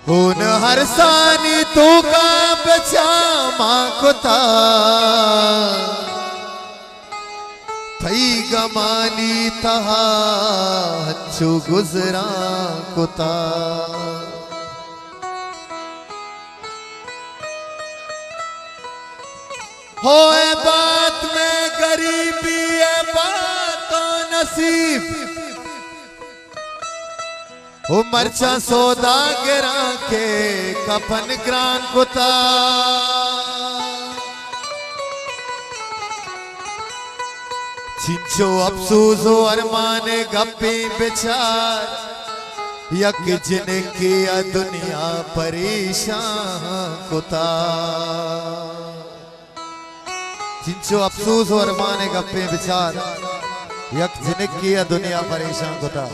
होन हर सानी तू का बचा मां कोता थई गमानी तहा हंचू गुजरा कोता होए बात में गरीबी है बातों नसीब हो मरचा सौदा गिरा के कफन ग्रान कुता छिंचो अफसोस हो अरमाने गप्पे बेचार यक जिनके दुनिया परेशान कुता जिनचो अफसोस हो अरमाने गप्पे बेचार यक जिनके दुनिया परेशान कुता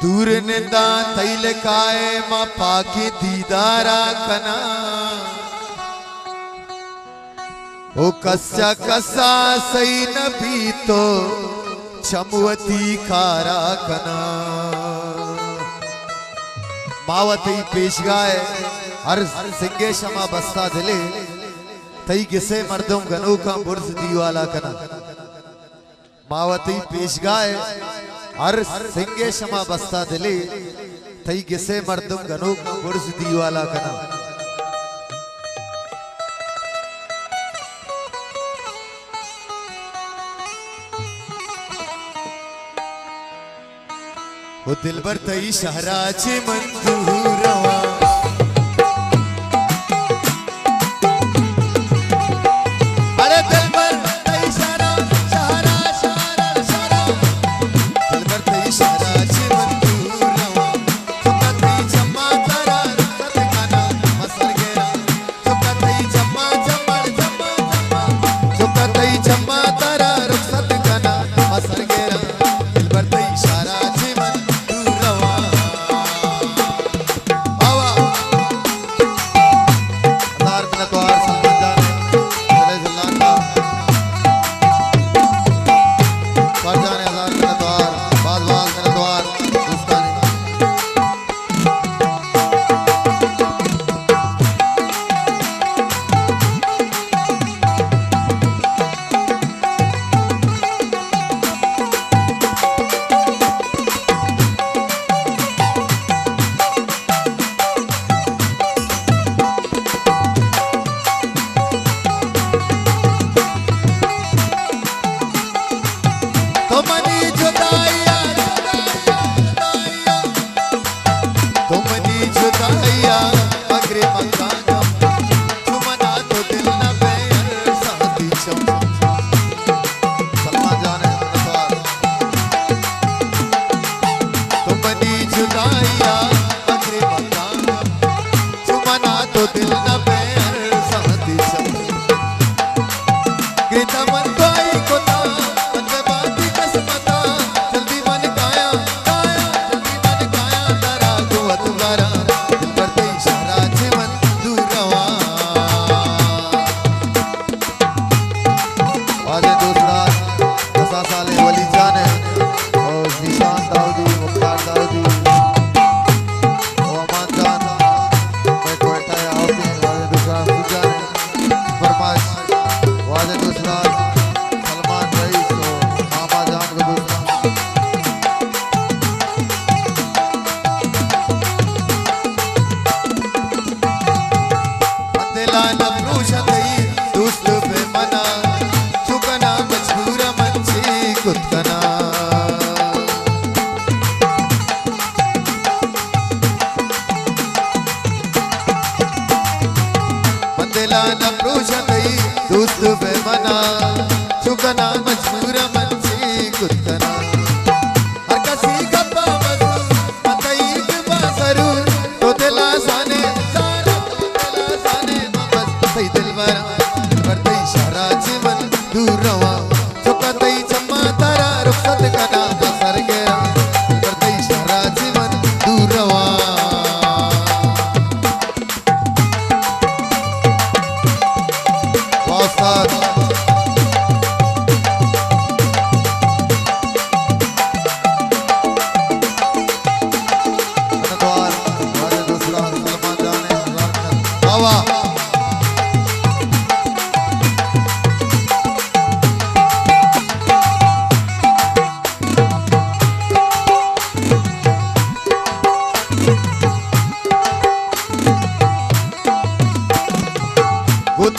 दूर निंदा तैल काए मां पाके दीदारा कना ओ कस्या कसा सही नबी तो चमवती कारा कना मावती पेश गाए हर सिंगे शमा बस्ता दिले तई किसे मर्दों गनों का बुर्ज दीवाला कना मावती पेश गाए हर सिंगे शमा बस्ता दिले तई किसे मर्दों गनों का बुर्ज दीवाला कना वो दिलबर तई शहराचे मंजूरवा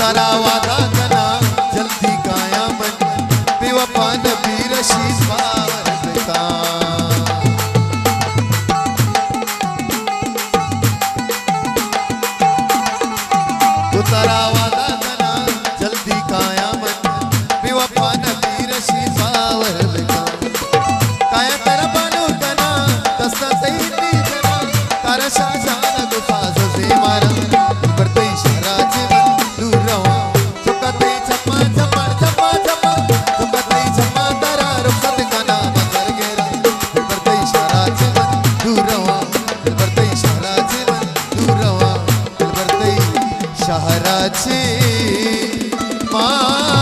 तारा वादा कना जल्दी काया मन बेवफा नबी रशीद बावर बेका तारा वादा कना जल्दी काया मन बेवफा नबी रशीद बावर बेका काया तेरा बानूर कना दस्ता सही दी कना तारा शाहजान गुफाज से मारा करते इशारा जीवन दूर रवा चुकते चप्पा चप्पा चप्पा चप्पा चुकते चप्पा तारा रुखसत कना मगर गेरा करते इशारा जीवन दूर रवा करते इशारा जीवन दूर रवा करते शहराची मा